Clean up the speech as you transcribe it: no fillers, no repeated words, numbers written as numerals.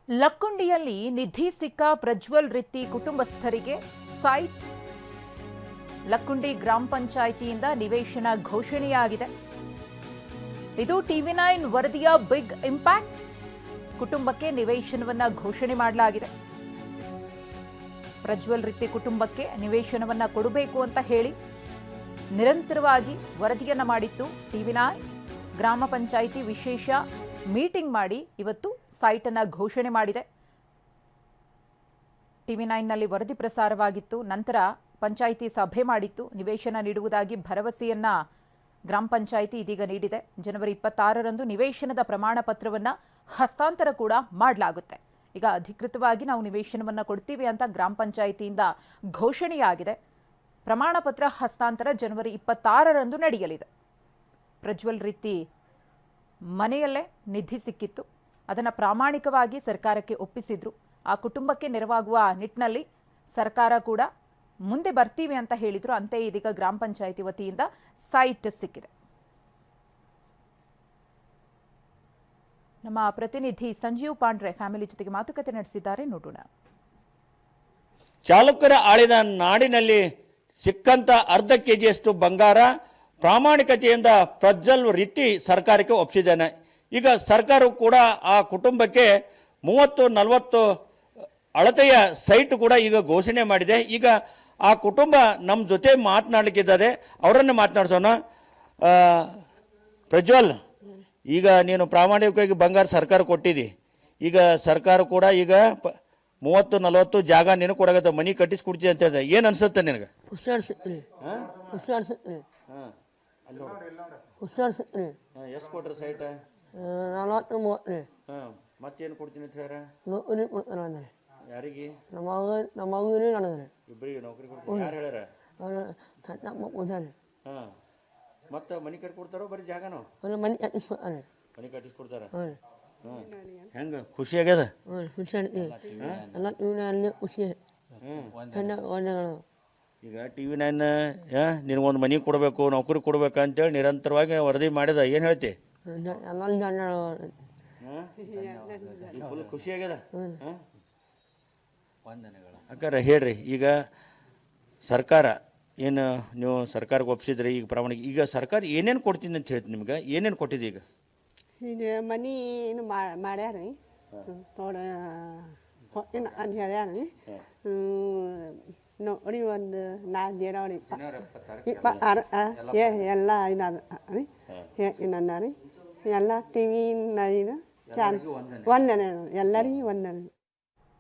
ಲಕ್ಕುಂಡಿಯಲ್ಲಿ ನಿಧಿ ಸಿಕ್ಕ ಪ್ರಜ್ವಲ್ ರಿತ್ತಿ ಕುಟುಂಬಸ್ಥರಿಗೆ ಸೈಟ್. ಲಕ್ಕುಂಡಿ ಗ್ರಾಮ ಪಂಚಾಯಿತಿಯಿಂದ ನಿವೇಶನ ಘೋಷಣೆಯಾಗಿದೆ. ಇದು ಟಿವಿ9 ವರದಿಯ ಬಿಗ್ ಇಂಪ್ಯಾಕ್ಟ್. ಕುಟುಂಬಕ್ಕೆ ನಿವೇಶನವನ್ನ ಘೋಷಣೆ ಮಾಡಲಾಗಿದೆ. ಪ್ರಜ್ವಲ್ ರಿತ್ತಿ ಕುಟುಂಬಕ್ಕೆ ನಿವೇಶನವನ್ನ ಕೊಡಬೇಕು ಅಂತ ಹೇಳಿ ನಿರಂತರವಾಗಿ ವರದಿಯನ್ನ ಮಾಡಿತ್ತು ಟಿವಿ9. ಗ್ರಾಮ ಪಂಚಾಯಿತಿ ವಿಶೇಷ ಮೀಟಿಂಗ್ ಮಾಡಿ ಇವತ್ತು ಸೈಟ್ ಅನ್ನು ಘೋಷಣೆ ಮಾಡಿದೆ. ಟಿವಿ9ನಲ್ಲಿ ವರದಿ ಪ್ರಸಾರವಾಗಿತ್ತು. ನಂತರ ಪಂಚಾಯಿತಿ ಸಭೆ ಮಾಡಿತ್ತು. ನಿವೇಶನ ನೀಡುವುದಾಗಿ ಭರವಸೆಯನ್ನ ಗ್ರಾಮ ಪಂಚಾಯಿತಿ ಇದೀಗ ನೀಡಿದೆ. ಜನವರಿ 26ರಂದು ನಿವೇಶನದ ಪ್ರಮಾಣ ಪತ್ರವನ್ನು ಹಸ್ತಾಂತರ ಕೂಡ ಮಾಡಲಾಗುತ್ತೆ. ಈಗ ಅಧಿಕೃತವಾಗಿ ನಾವು ನಿವೇಶನವನ್ನು ಕೊಡ್ತೀವಿ ಅಂತ ಗ್ರಾಮ ಪಂಚಾಯಿತಿಯಿಂದ ಘೋಷಣೆಯಾಗಿದೆ. ಪ್ರಮಾಣ ಪತ್ರ ಹಸ್ತಾಂತರ ಜನವರಿ 26ರಂದು ನಡೆಯಲಿದೆ. ಪ್ರಜ್ವಲ್ ರಿತ್ತಿ ಮನೆಯಲ್ಲೇ ನಿಧಿ ಸಿಕ್ಕಿತ್ತು. ಅದನ್ನು ಪ್ರಾಮಾಣಿಕವಾಗಿ ಸರ್ಕಾರಕ್ಕೆ ಒಪ್ಪಿಸಿದ್ರು. ಆ ಕುಟುಂಬಕ್ಕೆ ನೆರವಾಗುವ ನಿಟ್ಟಿನಲ್ಲಿ ಸರ್ಕಾರ ಕೂಡ ಮುಂದೆ ಬರ್ತೀವಿ ಅಂತ ಹೇಳಿದ್ರು. ಅಂತೆಯೇ ಇದೀಗ ಗ್ರಾಮ ಪಂಚಾಯಿತಿ ವತಿಯಿಂದ ಸೈಟ್ ಸಿಕ್ಕಿದೆ. ನಮ್ಮ ಪ್ರತಿನಿಧಿ ಸಂಜೀವ್ ಪಾಂಡ್ರೆ ಫ್ಯಾಮಿಲಿ ಜೊತೆಗೆ ಮಾತುಕತೆ ನಡೆಸಿದ್ದಾರೆ, ನೋಡೋಣ. ಚಾಲುಕ್ಯರ ಆಳಿದ ನಾಡಿನಲ್ಲಿ ಸಿಕ್ಕಂತ ಅರ್ಧ ಕೆಜಿಯಷ್ಟು ಬಂಗಾರ ಪ್ರಾಮಾಣಿಕತೆಯಿಂದ ಪ್ರಜ್ವಲ್ ರಿತ್ತಿ ಸರ್ಕಾರಕ್ಕೆ ಒಪ್ಪಿಸಿದ್ದಾನೆ. ಈಗ ಸರ್ಕಾರವು ಕೂಡ ಆ ಕುಟುಂಬಕ್ಕೆ 30-40 ಅಳತೆಯ ಸೈಟ್ ಕೂಡ ಈಗ ಘೋಷಣೆ ಮಾಡಿದೆ. ಈಗ ಆ ಕುಟುಂಬ ನಮ್ಮ ಜೊತೆ ಮಾತನಾಡಲಿಕ್ಕಿದ್ದಾರೆ, ಅವರನ್ನು ಮಾತನಾಡಿಸೋಣ. ಪ್ರಜ್ವಲ್, ಈಗ ನೀನು ಪ್ರಾಮಾಣಿಕವಾಗಿ ಬಂಗಾರ ಸರ್ಕಾರ ಕೊಟ್ಟಿದ್ದಿ. ಈಗ ಸರ್ಕಾರ ಕೂಡ ಈಗ 30-40 ಜಾಗ ನೀನು ಕೊಡಾಗತ್ತ, ಮನಿ ಕಟ್ಟಿಸ್ಕೊಡ್ತೀವಿ ಅಂತ ಹೇಳಿದೆ. ಏನು ಅನ್ಸುತ್ತೆ ನಿನಗೆ? ಎಷ್ಟು ಕೊಟ್ರಿ ಸೈಟ್? 40-30. ಮತ್ತೇನು ಕೊಡ್ತೀನಿ ಅಂತ ಹೇಳ್ಯಾರ? ಯಾರಿಗೆ? ನಮ್ಮ ಮಗನಿಗೆ ನನಗೆ ಇಬ್ಬರಿಗೆ ನೌಕರಿ ಕೊಡ್ತೀನಿ ಯಾರು ಹೇಳ್ಯಾರ? ಮತ್ತೆ ಮನಿ ಕಟ್ಟಿ ಕೊಡ್ತಾರೋ ಬರೀ ಜಾಗನೋ? ಮನೆ ಕಟ್ಟಿಸ್ಕೊಡ್ತಾರೆ. ಮನಿ ಕಟ್ಟಿಸ್ಕೊಡ್ತಾರ. ಹೆಂಗ ಖುಷಿ ಆಗ್ಯದ? ಖುಷಿ ಎಲ್ಲ ಖುಷಿ. ಈಗ ಟಿವಿ9 ನಿನಗೊಂದು ಮನಿ ಕೊಡಬೇಕು, ನೌಕರಿ ಕೊಡ್ಬೇಕು ಅಂತೇಳಿ ನಿರಂತರವಾಗಿ ವರದಿ ಮಾಡಿದ. ಏನು ಹೇಳ್ತಿ? ಫುಲ್ ಖುಷಿ ಆಗ್ಯದ. ಅಕ್ಕಾರ ಹೇಳ್ರಿ, ಈಗ ಸರ್ಕಾರ ಏನು ನೀವು ಸರ್ಕಾರಕ್ಕೆ ಒಪ್ಪಿಸಿದ್ರಿ, ಈಗ ಪ್ರಾಮಾಣಿಕ ಈಗ ಸರ್ಕಾರ ಏನೇನು ಕೊಡ್ತೀನಿ ಅಂತ ಹೇಳ್ತೀನಿ ನಿಮ್ಗೆ? ಏನೇನು ಕೊಟ್ಟಿದೆ ಈಗ? ಈಗ ಮನಿ ಮಾಡ್ಯಾರಿ, ಥೋಡ ಅಂತ ಹೇಳ್ಯಾರಿ. ನೋಡಿ ಒಂದು 4 ಜನ ರೀ, ಎಲ್ಲ ಇದಾದ ರೀ. ಇನ್ನೊಂದ ರೀ ಎಲ್ಲ ಟಿವಿ9 ಚಾನಲ್ ಒಂದನೇ ಎಲ್ಲರಿಗೂ ಒಂದನೇ.